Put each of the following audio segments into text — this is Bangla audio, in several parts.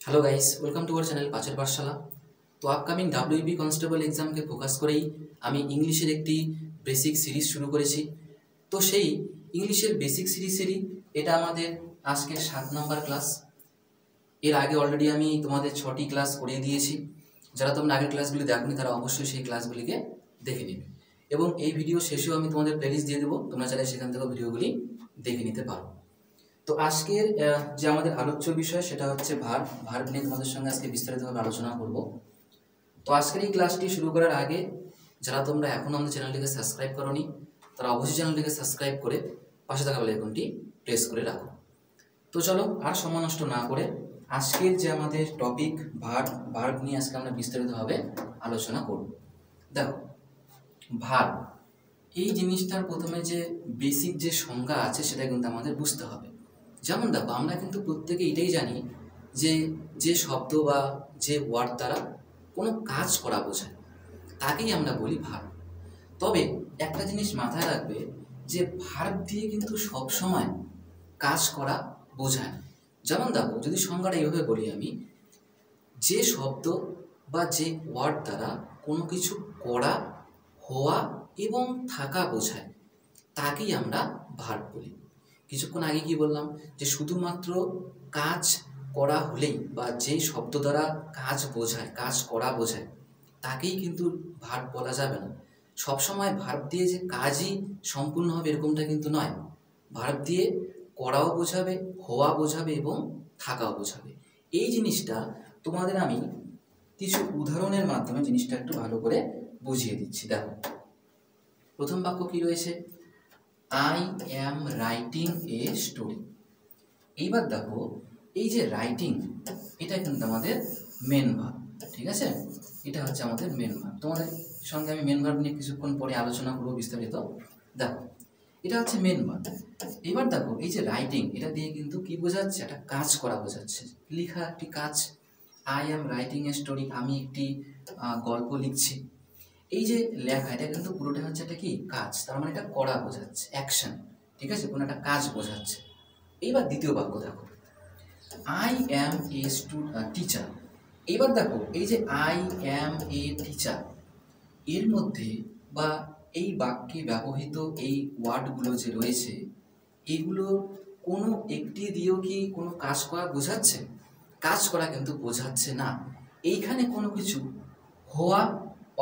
Hello guys, welcome to our channel पाचेर पाठशाला। तो আপকামিং ডাব্লিউবি কনস্টেবল এক্সামকে ফোকাস করেই আমি ইংলিশের একটি বেসিক সিরিজ শুরু করেছি। তো সেই ইংলিশের বেসিক সিরিজেরই এটা আমাদের আজকের 7 নম্বর ক্লাস। এর আগে অলরেডি আমি তোমাদের 6টি ক্লাস করিয়ে দিয়েছি। যারা তোমরা আগের ক্লাসগুলি দেখোনি তারা অবশ্যই সেই ক্লাসগুলিকে দেখে নেবে, এবং এই ভিডিও শেষেও আমি তোমাদের প্লেলিস্ট দিয়ে দেবো, তোমরা চাইলে সেখান থেকে ভিডিওগুলি দেখে নিতে পারো। তো আজকের যে আমাদের আলোচ্য বিষয় সেটা হচ্ছে ভার্ব নিয়ে তোমাদের সঙ্গে আজকে বিস্তারিতভাবে আলোচনা করব। তো আজকের এই ক্লাসটি শুরু করার আগে যারা তোমরা এখনও আমাদের চ্যানেলটিকে সাবস্ক্রাইব করোনি তারা অবশ্যই চ্যানেলটিকে সাবস্ক্রাইব করে পাশে থাকা বেল আইকনটি প্রেস করে রাখো। তো চলো আর সময় নষ্ট না করে আজকের যে আমাদের টপিক ভার্ব নিয়ে আজকে আমরা বিস্তারিতভাবে আলোচনা করব। দেখো, ভার্ব এই জিনিসটার প্রথমে যে বেসিক যে সংজ্ঞা আছে সেটা কিন্তু আমাদের বুঝতে হবে। যেমন দেখো, আমরা কিন্তু প্রত্যেকে এটাই জানি যে যে শব্দ বা যে ওয়ার্ড দ্বারা কোনো কাজ করা বোঝায় তাকেই আমরা বলি ভার্ব। তবে একটা জিনিস মাথায় রাখবে যে ভার্ব দিয়ে কিন্তু সবসময় কাজ করা বোঝায়। যেমন দেখো, যদি সংজ্ঞাটা এইভাবে বলি আমি, যে শব্দ বা যে ওয়ার্ড দ্বারা কোনো কিছু করা, হওয়া এবং থাকা বোঝায় তাকেই আমরা ভার্ব বলি। কিছুক্ষণ আগে কি বললাম যে শুধুমাত্র কাজ করা হলেই বা যেই শব্দ দ্বারা কাজ বোঝায়, কাজ করা বোঝায় তাকেই কিন্তু ভার্ব বলা যাবে না। সবসময় ভার্ব দিয়ে যে কাজই সম্পূর্ণ হবে এরকমটা কিন্তু নয়। ভার্ব দিয়ে করাও বোঝাবে, হওয়া বোঝাবে এবং থাকাও বোঝাবে। এই জিনিসটা তোমাদের আমি কিছু উদাহরণের মাধ্যমে জিনিসটা একটু ভালো করে বুঝিয়ে দিচ্ছি। দেখো, প্রথম বাক্য কি রয়েছে, I am writing a story. এইবার দেখো, এই যে রাইটিং এটা কিন্তু আমাদের মেন ভার্ব, ঠিক আছে? এটা হচ্ছে আমাদের মেন ভার্ব। তোমাদের সঙ্গে আমি মেন ভার্ব নিয়ে কিছুক্ষণ পরে আলোচনা করবো বিস্তারিত। দেখো, এটা হচ্ছে মেন ভার্ব। এবার দেখো, এই যে রাইটিং এটা দিয়ে কিন্তু কি বোঝাচ্ছে, একটা কাজ করা বোঝাচ্ছে, লেখা একটি কাজ। I am writing a story, আমি একটি গল্প লিখছি। এই যে লেখা এটা কিন্তু পুরোটা হচ্ছে একটা কি কাজ, তার মানে এটা করা বোঝাচ্ছে, অ্যাকশন, ঠিক আছে? কোনো একটা কাজ বোঝাচ্ছে। এইবার দ্বিতীয় বাক্য দেখো, আই অ্যাম এ টিচার। এবার দেখো, এই যে আই অ্যাম এ টিচার এর মধ্যে বা এই বাক্যে ব্যবহৃত এই ওয়ার্ডগুলো যে রয়েছে এগুলো কোনো একটি দিয়েও কি কোনো কাজ করা বোঝাচ্ছে? কাজ করা কিন্তু বোঝাচ্ছে না। এইখানে কোনো কিছু হওয়া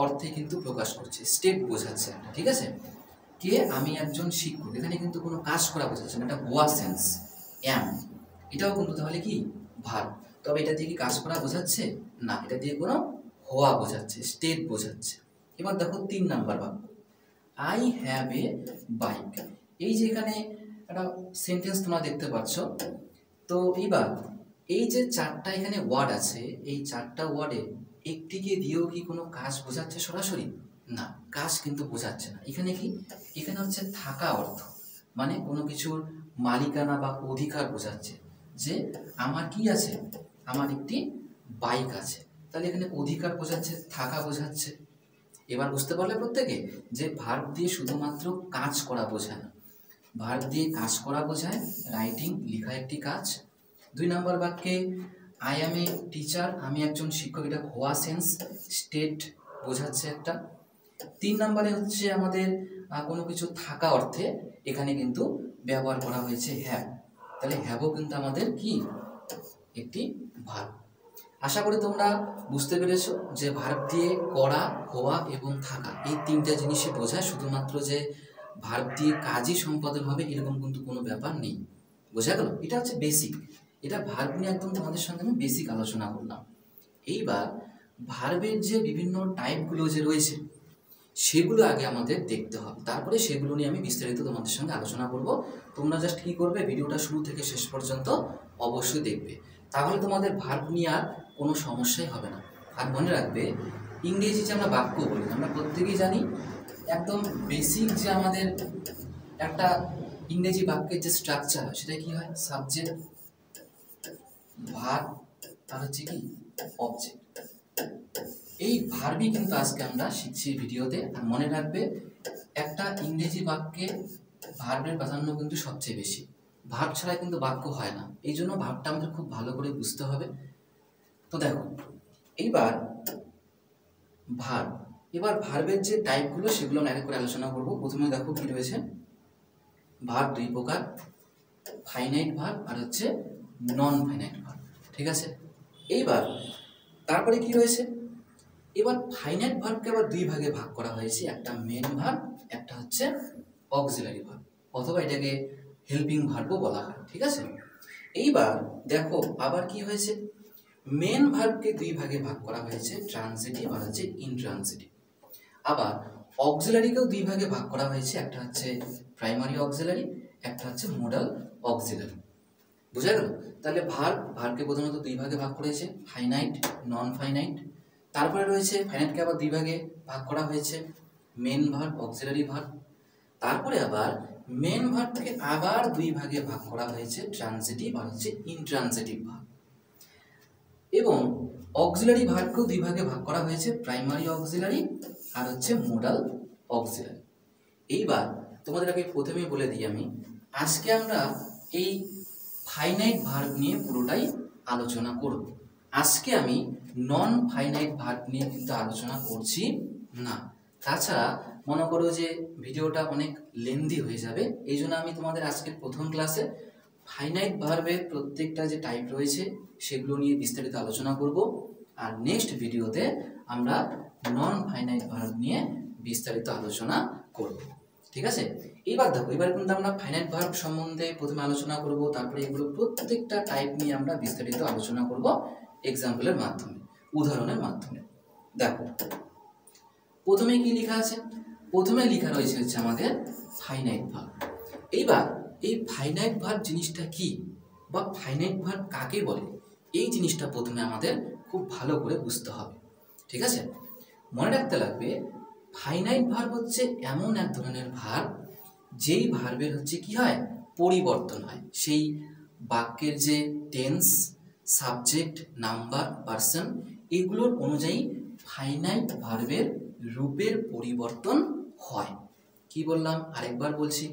অর্থে কিন্তু প্রকাশ করছে, স্টেপ বোঝাচ্ছে একটা, ঠিক আছে? কে, আমি একজন শিক্ষক, এখানে কিন্তু কোনো কাজ করা বোঝাচ্ছে না, এটা হওয়া সেন্স। অ্যাম এটাও কিন্তু তাহলে কি ভার্ব, তবে এটা দিয়ে কি কাজ করা বোঝাচ্ছে না, এটা দিয়ে কোনো হওয়া বোঝাচ্ছে, স্টেট বোঝাচ্ছে। এবার দেখো 3 নাম্বার বাক্য, আই হ্যাভ এ বাইক। এই যে এখানে একটা সেন্টেন্স তোমরা দেখতে পাচ্ছ। তো এইবার এই যে 4টা এখানে ওয়ার্ড আছে, এই 4টা ওয়ার্ডে একটিকে দিয়েও কি কোনো কাজ বোঝাচ্ছে সরাসরি? না, কাজ কিন্তু বোঝাচ্ছে না। এখানে কি, এখানে হচ্ছে থাকা অর্থ, মানে কোনো কিছুর মালিকানা বা অধিকার বোঝাচ্ছে, যে আমার কি আছে, আমার একটি বাইক আছে। তাহলে এখানে অধিকার বোঝাচ্ছে, থাকা বোঝাচ্ছে। এবার বুঝতে পারলে প্রত্যেকে যে ভার্ব দিয়ে শুধুমাত্র কাজ করা বোঝায় না, ভার্ব দিয়ে কাজ করা বোঝায়, রাইটিং লেখা একটি কাজ। 2 নম্বর বাক্যে আই অ্যাম এ টিচার, আমি একজন শিক্ষক, এটা হওয়া সেন্স, স্টেট বোঝাচ্ছে একটা। 3 নম্বরে হচ্ছে আমাদের কোনো কিছু থাকা অর্থে এখানে কিন্তু ব্যবহার করা হয়েছে হ্যাভ। তাহলে হ্যাভও কিন্তু আমাদের কি একটি ভার্ব। আশা করি তোমরা বুঝতে পেরেছো যে ভার্ব দিয়ে করা, হওয়া এবং থাকা এই 3টা জিনিসই বোঝায়। শুধুমাত্র যে ভার্ব দিয়ে কাজই সম্পাদন হবে এরকম কিন্তু কোনো ব্যাপার নেই। বোঝা গেল? এটা হচ্ছে বেসিক, এটা ভার্ব নিয়ে একদম তোমাদের সঙ্গে আমি বেসিক আলোচনা করলাম। এইবার ভার্বের যে বিভিন্ন টাইপগুলো যে রয়েছে সেগুলো আগে আমাদের দেখতে হবে, তারপরে সেগুলো নিয়ে আমি বিস্তারিত তোমাদের সঙ্গে আলোচনা করব। তোমরা জাস্ট কী করবে, ভিডিওটা শুরু থেকে শেষ পর্যন্ত অবশ্যই দেখবে, তাহলে তোমাদের ভার্ব নিয়ে আর কোনো সমস্যাই হবে না। আর মনে রাখবে, ইংরেজি যে আমরা বাক্য বলি, আমরা প্রত্যেকেই জানি একদম বেসিক যে আমাদের একটা ইংরেজি বাক্যের যে স্ট্রাকচার হয় সেটা কি হয়, সাবজেক্ট, ভার্ব আর হচ্ছে কি অবজেক্ট। এই ভার্বই কিন্তু আজকে আমরা শিখছি ভিডিওতে। আর মনে রাখবে, একটা ইংরেজি বাক্যে ভার্বের প্রাধান্য কিন্তু সবচেয়ে বেশি, ভার্ব ছাড়া কিন্তু বাক্য হয় না। এই জন্য ভার্বটা আমাদের খুব ভালো করে বুঝতে হবে। তো দেখো এইবার ভার্ব, এবার ভার্বের যে টাইপগুলো সেগুলো আমরা এক করে আলোচনা করব। প্রথমে দেখো কি রয়েছে, ভার্ব দুই প্রকার, ফাইনাইট ভার্ব আর হচ্ছে নন ফাইনাইট ভার্ব, ঠিক আছে। এইবার তারপরে কি রয়েছে, এবার ফাইনাইট ভার্বকে আবার দুই ভাগে ভাগ করা হয়েছে, একটা মেন ভার্ব, একটা হচ্ছে অক্সিলারি ভার্ব, অথবা এটাকে হেল্পিং ভার্বও বলা হয়, ঠিক আছে। এইবার দেখো আবার কি হয়েছে, মেন ভার্বকে দুই ভাগে ভাগ করা হয়েছে, ট্রানজিটিভ আর হচ্ছে ইনট্রানজিটিভ। আবার অক্সিলারিকেও দুই ভাগে ভাগ করা হয়েছে, একটা হচ্ছে প্রাইমারি অক্সিলারি, একটা হচ্ছে মোডাল অক্সিলারি। বুঝা গেল? তাহলে ভার্বকে প্রথমত দুই ভাগে ভাগ করেছে, ফাইনাইট নন ফাইনাইট। তারপরে রয়েছে ফাইনাইটকে আবার দুই ভাগে ভাগ করা হয়েছে, মেন ভার্ব অক্সিলারি ভার্ব। তারপরে আবার মেন ভার্বকে আবার দুই ভাগে ভাগ করা হয়েছে, ট্রানজিটিভ আর হচ্ছে ইনট্রানজিটিভ ভার্ব। এবং অক্সিলারি ভার্বকেও দুই ভাগে ভাগ করা হয়েছে, প্রাইমারি অক্সিলারি আর হচ্ছে মোডাল অক্সিলারি। এইবার তোমাদের আগে প্রথমেই বলে দিই আমি, আজকে আমরা এই ফাইনাইট ভার্ব নিয়ে পুরোটাই আলোচনা করব। আজকে আমি নন ফাইনাইট ভার্ব নিয়ে কিন্তু আলোচনা করছি না। তাছাড়া মনে করো যে ভিডিওটা অনেক লেন্দি হয়ে যাবে, এই জন্য আমি তোমাদের আজকের প্রথম ক্লাসে ফাইনাইট ভার্বের প্রত্যেকটা যে টাইপ রয়েছে সেগুলো নিয়ে বিস্তারিত আলোচনা করব, আর নেক্সট ভিডিওতে আমরা নন ফাইনাইট ভার্ব নিয়ে বিস্তারিত আলোচনা করব, ঠিক আছে। এবার দেখো, এবার কিন্তু আমরা ফাইনাইট ভার্ব সম্বন্ধে প্রথমে আলোচনা করব, তারপরে এগুলো প্রত্যেকটা টাইপ নিয়ে আমরা বিস্তারিত আলোচনা করব এক্সাম্পলের মাধ্যমে, উদাহরণের মাধ্যমে। দেখো প্রথমে কি লেখা আছে, প্রথমে লেখা রয়েছে হচ্ছে আমাদের ফাইনাইট ভার্ব। এইবার এই ফাইনাইট ভার্ব জিনিসটা কি বা ফাইনাইট ভার্ব কাকে বলে, এই জিনিসটা প্রথমে আমাদের খুব ভালো করে বুঝতে হবে, ঠিক আছে। মনে রাখতে লাগবে, ফাইনাইট ভার্ব হচ্ছে এমন এক ধরনের ভার্ব যেই ভার্বের হচ্ছে কি হয়, পরিবর্তন হয়। সেই বাক্যের যে টেন্স, সাবজেক্ট, নাম্বার, পার্সন, এগুলোর অনুযায়ী ফাইনাইট ভার্বের রূপের পরিবর্তন হয়। কি বললাম, আরেকবার বলছি,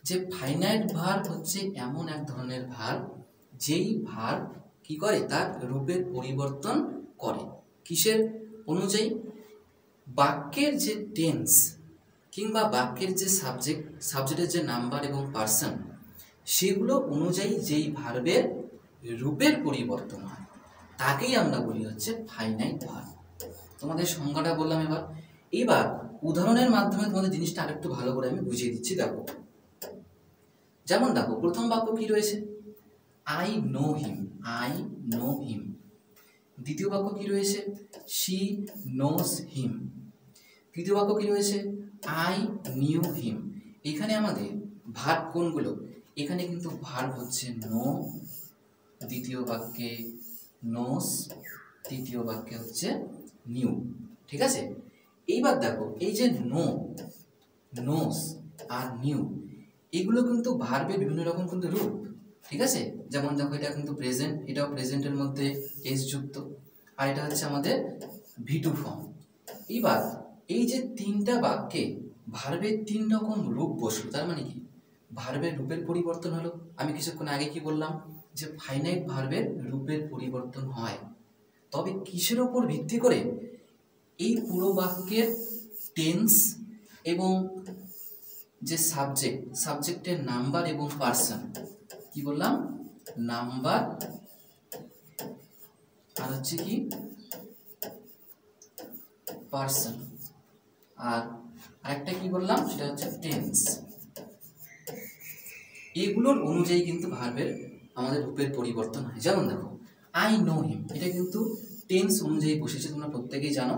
যে ফাইনাইট ভার্ব হচ্ছে এমন এক ধরনের ভার্ব যেই ভার্ব কি করে, তার রূপের পরিবর্তন করে। কিসের অনুযায়ী, বাক্যের যে টেন্স কিংবা বাক্যের যে সাবজেক্টের যে নাম্বার এবং পার্সন, সেগুলো অনুযায়ী যেই ভার্বের রূপের পরিবর্তন হয় তাকেই আমরা বলি হচ্ছে ফাইনাইট ভার্ব। তোমাদের সংজ্ঞাটা বললাম। এবার উদাহরণের মাধ্যমে তোমাদের জিনিসটা আরেকটু ভালো করে আমি বুঝিয়ে দিচ্ছি। দেখো, যেমন দেখো প্রথম বাক্য কি রয়েছে, I know him, I know him. দ্বিতীয় বাক্য কি রয়েছে, শি নোজ হিম। তৃতীয় বাক্য কি রয়েছে, আই নিউ হিম। এখানে আমাদের ভার্ব কোনগুলো, এখানে কিন্তু ভার্ব হচ্ছে নো, দ্বিতীয় বাক্যে নোস, তৃতীয় বাক্যে হচ্ছে নিউ, ঠিক আছে। এইবার দেখো, এই যে নো, নোস আর নিউ, এগুলো কিন্তু ভার্বের বিভিন্ন রকম কিন্তু রূপ, ঠিক আছে। যেমন দেখো, এটা কিন্তু প্রেজেন্ট, এটাও প্রেজেন্টের মধ্যে এস যুক্ত, আর এটা হচ্ছে আমাদের ভিটু ফর্ম। এবার এই যে তিনটা বাক্যে ভার্বের তিন রকম রূপ বসলো, তার মানে কি, ভার্বের রূপের পরিবর্তন হলো। আমি কিছুক্ষণ আগে কি বললাম, যে ফাইনাইট ভার্বের রূপের পরিবর্তন হয়, তবে কিসের ওপর ভিত্তি করে, এই পুরো বাক্যের টেন্স এবং যে সাবজেক্টের নাম্বার এবং পার্সন, কি বললাম, নাম্বার আর হচ্ছে কি পার্সন, আর আরেকটা কি বললাম, সেটা হচ্ছে টেন্স। এগুলোর অনুযায়ী কিন্তু ভার্বের আমাদের রূপের পরিবর্তন হয়। যেমন দেখো, আই নো হিম, এটা কিন্তু টেন্স অনুযায়ী বসেছে, তোমরা প্রত্যেকেই জানো।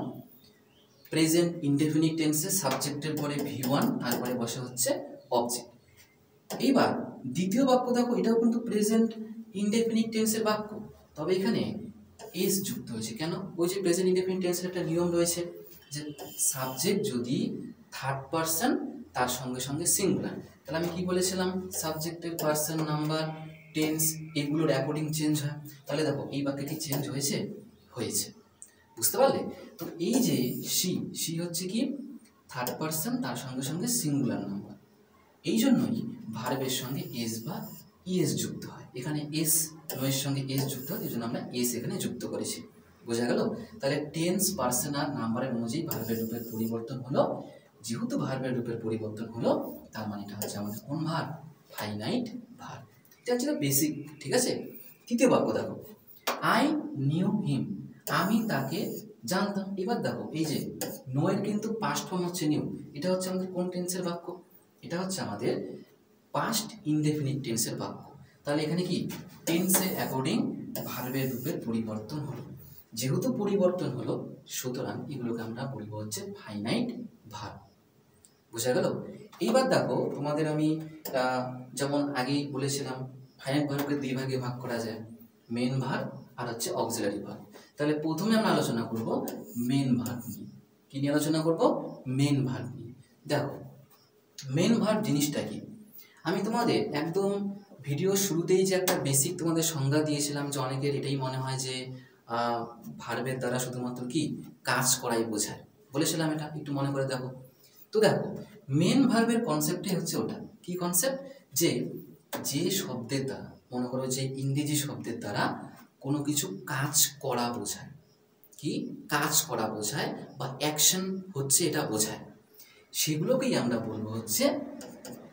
প্রেজেন্ট ইনডেফিনিট টেন্সে সাবজেক্টের পরে V1, তারপরে বসে হচ্ছে অবজেক্ট। এইবার দ্বিতীয় বাক্য দেখো, এটাও কিন্তু প্রেজেন্ট ইনডেফিনিট টেন্সের বাক্য, তবে এখানে এস যুক্ত হয়েছে। কেন? ওই যে প্রেজেন্ট ইনডেফিনিট টেন্সের একটা নিয়ম রয়েছে, যে সাবজেক্ট যদি থার্ড পারসন, তার সঙ্গে সঙ্গে সিঙ্গুলার। তাহলে আমি কি বলেছিলাম, সাবজেক্টের পারসন, নাম্বার, টেন্স এগুলোর অ্যাকর্ডিং চেঞ্জ হয়। তাহলে দেখো, এই বাক্যটি চেঞ্জ হয়েছে, বুঝতে পারলে? তো এই যে সি হচ্ছে কি থার্ড পারসন, তার সঙ্গে সঙ্গে সিঙ্গুলার নাম্বার, এই জন্যই ভার্বের সঙ্গে এস বা ইএস যুক্ত হয়। এখানে এস, নো এর সঙ্গে এস যুক্ত, এই জন্য আমরা এস এখানে যুক্ত করেছি। বোঝা গেল? তাহলে টেন্স, পার্সন আর নাম্বারের অনুযায়ী ভার্বের রূপের পরিবর্তন হলো। যেহেতু ভার্বের রূপের পরিবর্তন হলো, তার মানে এটা হচ্ছে আমাদের কোন ভার্ব? Finite verb. এটা হচ্ছে বেসিক, ঠিক আছে? তৃতীয় বাক্য দেখো, আই নিউ হিম, আমি তাকে জানতাম। এবার দেখো এই যে নো এর কিন্তু পাস্ট ফর্ম হচ্ছে নিউ, এটা হচ্ছে আমাদের কোন টেন্সের বাক্য? এটা হচ্ছে আমাদের পাস্ট ইনডেফিনিট টেন্সের বাক্য। তাহলে এখানে কি টেন্সের অ্যাকর্ডিং ভার্বের রূপের পরিবর্তন হলো। যেহেতু পরিবর্তন হলো, সুতরাং এগুলোকে আমরা বলবো হচ্ছে ফাইনাইট ভার্ব। বোঝা গেল? এইবার দেখো তোমাদের আমি যেমন আগেই বলেছিলাম, ফাইনাইট ভার্বকে দুই ভাগে ভাগ করা যায়, মেন ভার্ব আর হচ্ছে অক্সিলারি ভার্ব। তাহলে প্রথমে আমরা আলোচনা করব মেন ভার্ব নিয়ে। কি নিয়ে আলোচনা করব? মেন ভার্ব নিয়ে। দেখো মেন ভার্ব জিনিসটা কি, আমি তোমাদের একদম ভিডিও শুরুতেই যে একটা বেসিক তোমাদের সংজ্ঞা দিয়েছিলাম, যে অনেকের এটাই মনে হয় যে ভার্বের দ্বারা শুধুমাত্র কি কাজ করাই বোঝায়, বলেছিলাম এটা একটু মনে করে দেখো। তো দেখো মেন ভার্বের কনসেপ্টই হচ্ছে ওটা। কি কনসেপ্ট? যে যে শব্দের দ্বারা, মনে করো যে ইংরেজি শব্দের দ্বারা কোনো কিছু কাজ করা বোঝায়, কি কাজ করা বোঝায় বা অ্যাকশন হচ্ছে এটা বোঝায়, সেগুলোকেই আমরা বলবো হচ্ছে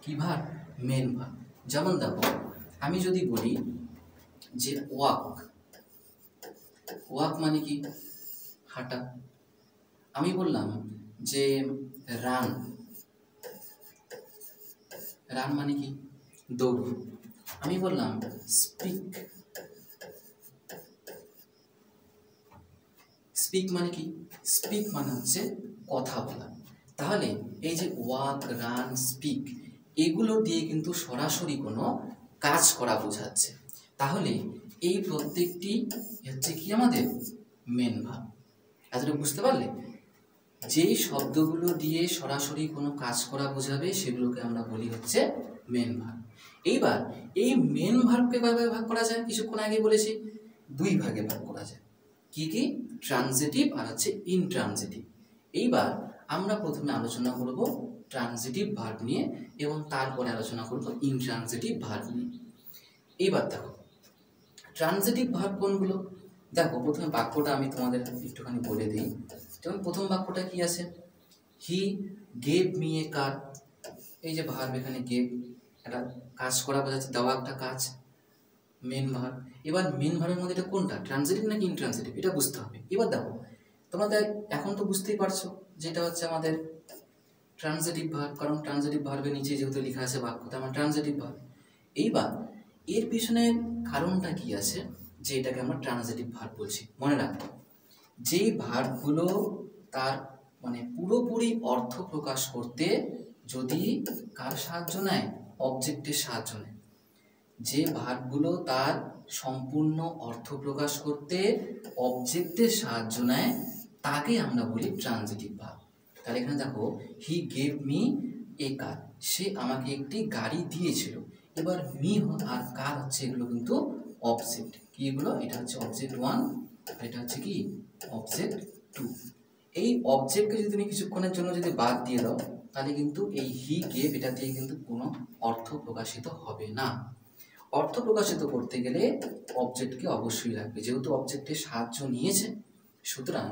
কি ভার্ব? Main verb. যেমন দেখো আমি যদি বলি যে ওয়াক, ওয়াক মানে কি হাঁটা। আমি বললাম যে রান, রান মানে কি দৌড়। আমি বললাম স্পিক, স্পিক মানে কি? স্পিক মানে হচ্ছে কথা বলা। তাহলে এই যে ওয়াক, রান, স্পিক, এগুলো দিয়ে কিন্তু সরাসরি কোনো কাজ করা বোঝাচ্ছে। তাহলে এই প্রত্যেকটি হচ্ছে কি আমাদের মেন ভার্ব। এতটুকু বুঝতে পারলে? যেই শব্দগুলো দিয়ে সরাসরি কোনো কাজ করা বোঝাবে সেগুলোকে আমরা বলি হচ্ছে মেন ভার্ব। এইবার এই মেন ভার্বকে কয় ভাগে ভাগ করা যায়? কিছুক্ষণ আগে বলেছি দুই ভাগে ভাগ করা যায়। কি কি? ট্রানজিটিভ আর হচ্ছে ইনট্রানজিটিভ। এইবার আমরা প্রথমে আলোচনা করব ট্রানজিটিভ ভার্ব নিয়ে এবং তারপরে আলোচনা করব ইনট্রানজিটিভ ভার্ব নিয়ে। এইবার দেখো ট্রানজিটিভ ভার্ব কোনগুলো? দেখো প্রথমে বাক্যটা আমি তোমাদের একটুখানি বলে দিই। যেমন প্রথম বাক্যটা কি আছে? হি গেভ মি এ কার। এই যে ভার্ব, এখানে গেভ একটা কাজ করা বোঝাচ্ছে, দেওয়া একটা কাজ, মেন ভার্ব। এবার মেন ভার্বের মধ্যে এটা কোনটা, ট্রানজিটিভ নাকি ইনট্রানজিটিভ, এটা বুঝতে হবে। এবার দেখো তোমাদের এখন তো বুঝতেই পারছো যেটা হচ্ছে আমাদের ট্রানজিটিভ ভার্ব, কারণ ট্রানজিটিভ ভার্বের নিচে যেহেতু লেখা আছে বাক্য, তার মানে ট্রানজিটিভ ভার্ব। এইবার এর পিছনে কারণটা কি আছে যে এটাকে আমরা ট্রানজিটিভ ভার্ব বলছি? মনে রাখবো যেই ভার্বগুলো তার মানে পুরোপুরি অর্থ প্রকাশ করতে যদি কার সাহায্য নেয়? অবজেক্টের সাহায্য নেয়। যে ভার্বগুলো তার সম্পূর্ণ অর্থ প্রকাশ করতে অবজেক্টের সাহায্য নেয় তাকে আমরা বলি ট্রানজিটিভ ভার্ব। তাহলে এখানে দেখো হি গেভ মি এ কার, সে আমাকে একটি গাড়ি দিয়েছিল। এবার মি আর কার হচ্ছে এগুলো কিন্তু অবজেক্ট। কি এগুলো? এটা হচ্ছে অবজেক্ট 1 আর এটা হচ্ছে কি অবজেক্ট 2। এই অবজেক্টকে যদি তুমি কিছুক্ষণের জন্য যদি বাদ দিয়ে দাও তাহলে কিন্তু এই হি গেভ এটা দিয়ে কিন্তু কোনো অর্থ প্রকাশিত হবে না। অর্থ প্রকাশিত করতে গেলে অবজেক্টকে অবশ্যই রাখবে, যেহেতু অবজেক্টের সাহায্য নিয়েছে, সুতরাং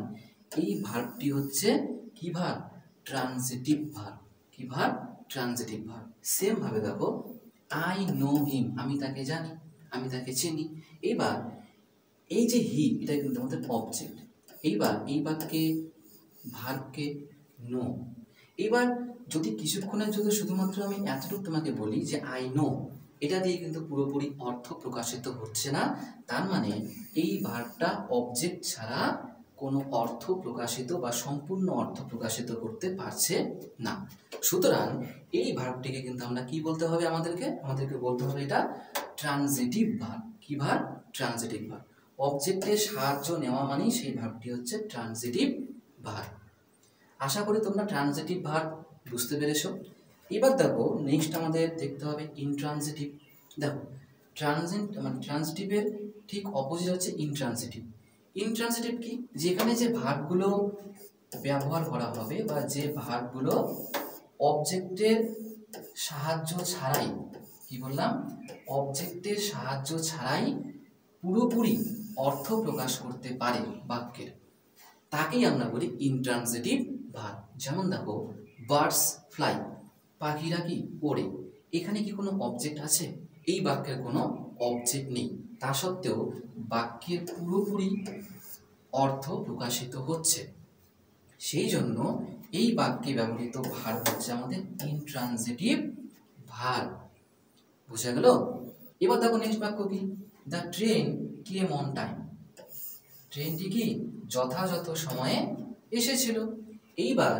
এই ভার্বটি হচ্ছে কি ভার্ব? Transitive verb. কি ভার্ব? Transitive verb. সেম ভাবে দেখো আই নো হিম, আমি তাকে জানি, আমি তাকে চিনি। এইবার এই যে হি, এটা কিন্তু আমাদের অবজেক্ট। এইবার এই বাক্যে ভার্বকে নো। এবার যদি কিছুক্ষণের জন্য শুধুমাত্র আমি এতটুকু তোমাকে বলি যে আই নো, এটা দিয়ে কিন্তু পুরোপুরি অর্থ প্রকাশিত হচ্ছে না। তার মানে এই ভার্বটা অবজেক্ট ছাড়া কোনো অর্থ প্রকাশিত বা সম্পূর্ণ অর্থ প্রকাশিত করতে পারছে না। সুতরাং এই ভার্বটিকে কিন্তু আমরা কি বলতে হবে? আমাদেরকে বলতে হবে এটা ট্রানজিটিভ ভার্ব। কি ভার্ব? Transitive verb. অবজেক্টের সাহায্য নেওয়া মানেই সেই ভার্বটি হচ্ছে ট্রানজিটিভ ভার্ব। আশা করি তোমরা ট্রানজিটিভ ভার্ব বুঝতে পেরেছো। এবার দেখো নেক্সট আমাদের দেখতে হবে ইনট্রানজিটিভ। দেখো ট্রানজিটিভের ঠিক অপোজিট হচ্ছে ইনট্রানজিটিভ। ইনট্রানজিটিভ কি? যেখানে যে ভার্বগুলো ব্যবহার করা হবে বা যে ভার্বগুলো অবজেক্টের সাহায্য ছাড়াই, কি বললাম, অবজেক্টের সাহায্য ছাড়াই পুরোপুরি অর্থ প্রকাশ করতে পারে বাক্যের, তাকেই আমরা বলি ইন্ট্রানজিটিভ ভার্ব। যেমন দেখো, বার্ডস ফ্লাই, পাখিরা কি ওড়ে, এখানে কি কোনো অবজেক্ট আছে? এই বাক্যের কোনো অবজেক্ট নেই, তা সত্ত্বেও বাক্যের পুরোপুরি অর্থ প্রকাশিত হচ্ছে। সেই জন্য এই বাক্যে ব্যবহৃত ভার্ব হচ্ছে আমাদের ইন্ট্রানজিটিভ ভার্ব। বুঝা গেল? এবার দেখো নেক্সট বাক্য কি, the train came on time. ট্রেনটি কি যথাযথ সময়ে এসেছিল। এইবার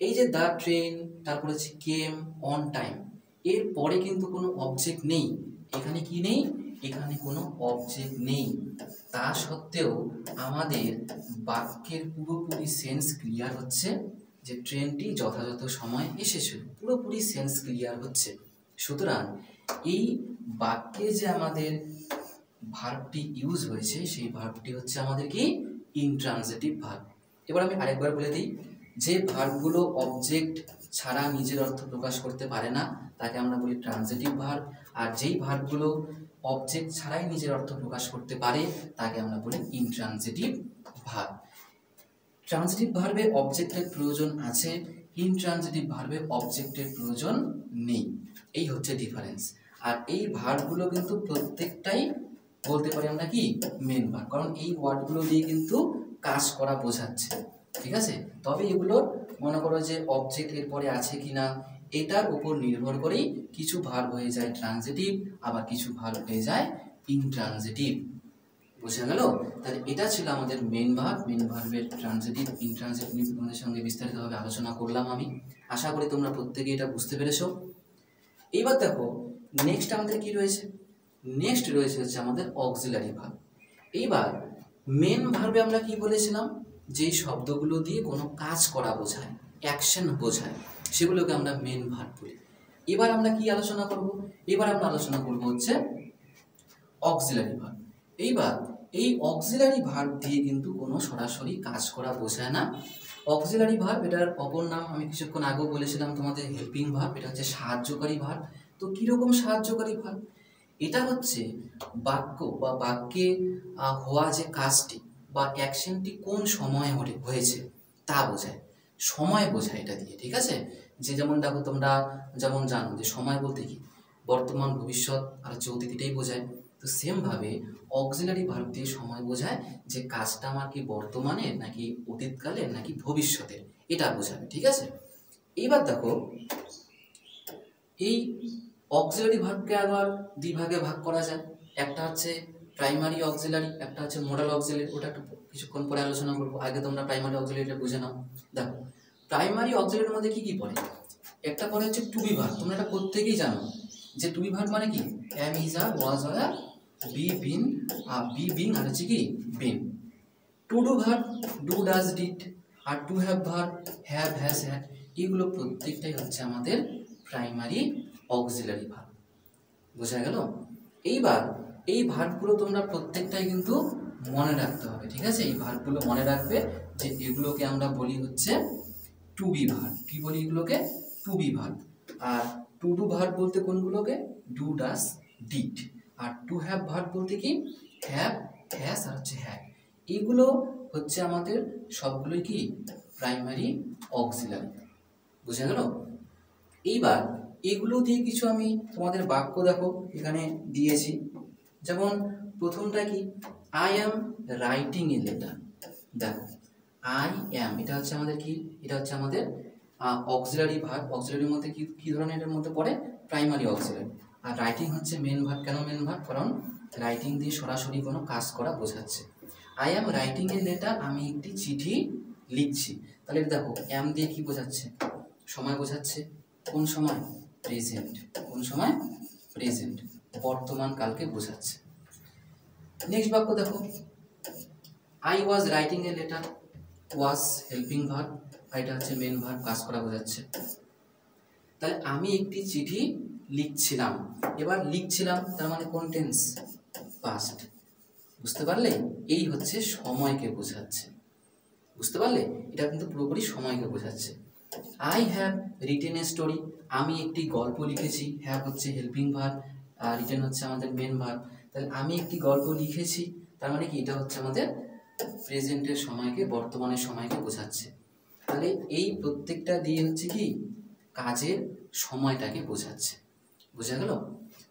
এই যে দ্য ট্রেন, তারপরে হচ্ছে কেম অন টাইম, এর পরে কিন্তু কোনো অবজেক্ট নেই। এখানে কি নেই? এখানে কোনো অবজেক্ট নেই। তা সত্ত্বেও আমাদের বাক্যের পুরোপুরি সেন্স ক্লিয়ার হচ্ছে যে ট্রেনটি যথাযথ সময়ে এসেছিল, পুরোপুরি সেন্স ক্লিয়ার হচ্ছে। সুতরাং এই বাক্যে যে আমাদের ভার্বটি ইউজ হয়েছে, সেই ভার্বটি হচ্ছে আমাদের কি ইন্ট্রানজিটিভ ভার্ব। এবার আমি আরেকবার বলে দিই, যে ভার্বগুলো অবজেক্ট ছাড়া নিজের অর্থ প্রকাশ করতে পারে না তাকে আমরা বলি ট্রানজিটিভ ভার্ব, আর যেই ভার্বগুলো অবজেক্ট ছাড়াই নিজের অর্থ প্রকাশ করতে পারে তাকে আমরা বলি ইন্ট্রানজিটিভ ভার্ব। ট্রানজিটিভ ভার্বে অবজেক্টের প্রয়োজন আছে, ইনট্রানজিটিভ ভার্বে অবজেক্টের প্রয়োজন নেই। এই হচ্ছে ডিফারেন্স। আর এই ভার্বগুলো কিন্তু প্রত্যেকটাই বলতে পারি আমরা কি মেন ভার্ব, কারণ এই ওয়ার্ডগুলো দিয়ে কিন্তু কাজ করা বোঝাচ্ছে, ঠিক আছে। তবে এগুলো মনে করো যে অবজেক্ট এর পরে আছে কিনা এটার উপর নির্ভর করেই কিছু ভার্ব হয়ে যায় ট্রানজিটিভ, আবার কিছু ভার্ব হয়ে যায় ইনট্রানজিটিভ। বুঝা গেল? তাহলে এটা ছিল আমাদের মেন ভার্ব। মেন ভার্বের ট্রানজিটিভ ইনট্রানজিটিভ তোমাদের সঙ্গে বিস্তারিতভাবে আলোচনা করলাম আমি। আশা করি তোমরা প্রত্যেকে এটা বুঝতে পেরেছো। এইবার দেখো নেক্সট আমাদের কি রয়েছে, নেক্সট রয়েছে হচ্ছে আমাদের অক্সিলারি ভার্ব। এইবার মেন ভার্বে আমরা কি বলেছিলাম, যেই শব্দগুলো দিয়ে কোনো কাজ করা বোঝায়, অ্যাকশন বোঝায়, সেগুলোকে আমরা মেন ভার্ব বলি। এবার আমরা কি আলোচনা করব? এবার আমরা আলোচনা করব হচ্ছে অক্সিলারি ভার্ব। এইবার এই অক্সিলারি ভার্ব দিয়ে কিন্তু কোনো সরাসরি কাজ করা বোঝায় না। অক্সিলারি ভার্ব, এটার অপর নাম আমি কিছুক্ষণ আগেও বলেছিলাম তোমাদের হেল্পিং ভার্ব। এটা হচ্ছে সাহায্যকারী ভার্ব। তো কীরকম সাহায্যকারী ভার্ব? এটা হচ্ছে বাক্য বা বাক্যে হওয়া যে কাজটি বা অ্যাকশনটি কোন সময়ে হয়েছে তা বোঝায়, সময় বোঝায় এটা দিয়ে, ঠিক আছে। যে যেমন দেখো তোমরা যেমন জানো যে সময় বলতে কি বর্তমান, ভবিষ্যৎ আর হচ্ছে অতীতটাই বোঝায়। তো সেমভাবে অক্সিলারি ভার্ব দিয়ে সময় বোঝায় যে কাজটা আমার কি বর্তমানের নাকি অতীতকালের নাকি ভবিষ্যতের, এটা বোঝাবে, ঠিক আছে। এইবার দেখো এই অক্সিলারি ভার্বকে আবার দুই ভাগে ভাগ করা যায়। একটা হচ্ছে প্রাইমারি অক্সিলারি, একটা হচ্ছে মডাল অক্সিলারি। ওটা একটু কিছুক্ষণ পরে আলোচনা করবো, আগে তোমরা প্রাইমারি অক্সিলারিটা বুঝে নাও। দেখো প্রাইমারি অক্সিলারির মধ্যে কি কি পড়ে? একটা পরে হচ্ছে টু বি ভার্ব। তোমরা এটা প্রত্যেকেই জানো যে টু বি ভার্ব মানে কি am, is, are, was, are, be, been, be, being আর হচ্ছে কি been. To do verb do, does, did. আর to have verb have, has, had. এগুলো প্রত্যেকটাই হচ্ছে আমাদের প্রাইমারি অক্সিলারি ভার্ব। বোঝা গেল? এইবার এই ভার্বগুলো তোমরা প্রত্যেকটাই কিন্তু মনে রাখতে হবে, ঠিক আছে। এই ভার্বগুলো মনে রাখবে যে এগুলোকে আমরা বলি হচ্ছে টু বি ভার্ব। কি বলি এগুলোকে? To be verb. আর টু ডু ভার্ব বলতে কোনগুলোকে? Do, does, did. আর টু হ্যাভ ভার্ব বলতে কি হ্যাভ, হ্যাজ আর হচ্ছে হ্যাড। এগুলো হচ্ছে আমাদের সবগুলোই কি প্রাইমারি অক্সিলারি। বুঝা গেল? এইবার এগুলো দিয়ে কিছু আমি তোমাদের বাক্য দেখো এখানে দিয়েছি। যেমন প্রথমটা কি, I am writing a letter. দেখো আই অ্যাম, এটা হচ্ছে আমাদের কি, এটা হচ্ছে আমাদের অক্সিলারি ভার্ব। অক্সিলারির মধ্যে কি কি ধরনের এর মধ্যে পড়ে? Primary auxiliary. আর রাইটিং হচ্ছে মেন ভার্ব। কেন মেন ভার্ব? কারণ রাইটিং দিয়ে সরাসরি কোনো কাজ করা বোঝাচ্ছে। I am writing a letter, আমি একটি চিঠি লিখছি। তাহলে দেখো অ্যাম দিয়ে কি বোঝাচ্ছে? সময় বোঝাচ্ছে। কোন সময়? প্রেজেন্ট। কোন সময়? প্রেজেন্ট, বর্তমান কালকে বোঝাচ্ছে। নেক্সট বাক্য দেখো, I was writing a letter. Was helping verb, এটা হচ্ছে মেন ভার্ব, কাজ করা বোঝাচ্ছে। তাহলে আমি একটি চিঠি লিখছিলাম। এবার লিখছিলাম তার মানে কোন টেন্স? পাস্ট। বুঝতে পারলে? এই হচ্ছে সময়কে বোঝাচ্ছে। বুঝতে পারলে? এটা কিন্তু পুরোপুরি সময়কে বোঝাচ্ছে। I have written a story, আমি একটি গল্প লিখেছি। হ্যাভ হচ্ছে হেল্পিং ভার্ব, আর রিটেন হচ্ছে আমাদের মেন ভার্ব। তাহলে আমি একটি গল্প লিখেছি, তার মানে কি এটা হচ্ছে আমাদের প্রেজেন্টের সময়কে, বর্তমানের সময়কে বোঝাচ্ছে। তাহলে এই প্রত্যেকটা দিয়ে হচ্ছে কি কাজের সময়টাকে বোঝাচ্ছে। বোঝা গেল?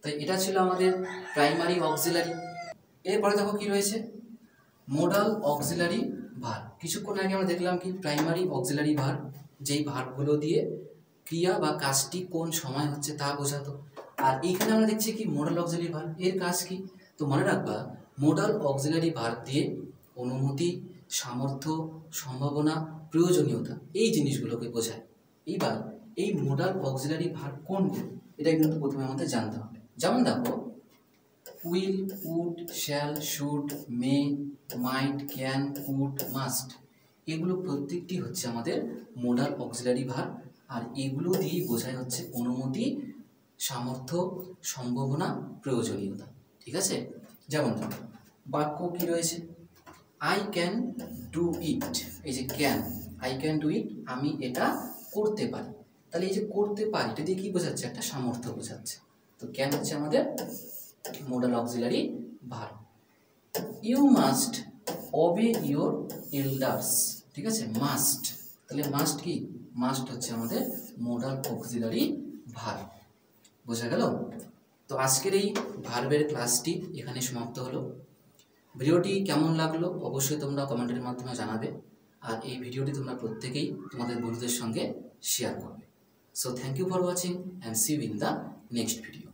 তাই এটা ছিল আমাদের প্রাইমারি অক্সিলারি। এরপরে দেখো কি রয়েছে, মোডাল অক্সিলারি ভার্ব। কিছুক্ষণ আগে আমরা দেখলাম কি প্রাইমারি অক্সিলারি ভার্ব, যেই ভার্বগুলো দিয়ে ক্রিয়া বা কাজটি কোন সময় হচ্ছে তা বোঝাতো। আর এইখানে আমরা দেখছি কি মোডাল অক্সিলারি ভার্ব, এর কাজ কি? তো মনে রাখবা মোডাল অক্সিলারি ভার্ব দিয়ে অনুমতি, সামর্থ্য, সম্ভাবনা, প্রয়োজনীয়তা এই জিনিসগুলোকে বোঝায়। এইবার এই মোডাল অক্সিলারি ভার্ব কোনগুলো এটা কিন্তু প্রথমে আমাদের জানতে হবে। যেমন দেখো will, would, shall, should, may, might, can, could, must, এগুলো প্রত্যেকটি হচ্ছে আমাদের মোডাল অক্সিলারি ভার্ব। আর এগুলো দিয়েই বোঝায় হচ্ছে অনুমতি, সামর্থ্য, সম্ভাবনা, প্রয়োজনীয়তা। ঠিক আছে? যেমন বাক্য কি রয়েছে, আই ক্যান ডু ইট, এই যে can, I can do it, আমি এটা করতে পারি। তাহলে এই যে করতে পারি এটা দিয়ে কি বোঝাচ্ছে? একটা সামর্থ্য বোঝাচ্ছে। তো ক্যান হচ্ছে আমাদের modal auxiliary verb. You must obey your elders, ঠিক আছে? মাস্ট, তাহলে মাস্ট কি? মাস্ট হচ্ছে আমাদের মোডাল অক্সিলারি ভার্ব। বোঝা গেল? তো আজকের এই ভার্বের ক্লাসটি এখানে সমাপ্ত হলো। ভিডিওটি কেমন লাগলো অবশ্যই তোমরা কমেন্টের মাধ্যমে জানাবে। আর এই ভিডিওটি তোমরা প্রত্যেকেই তোমাদের বন্ধুদের সঙ্গে শেয়ার করবে। So thank you for watching and see you in the next video.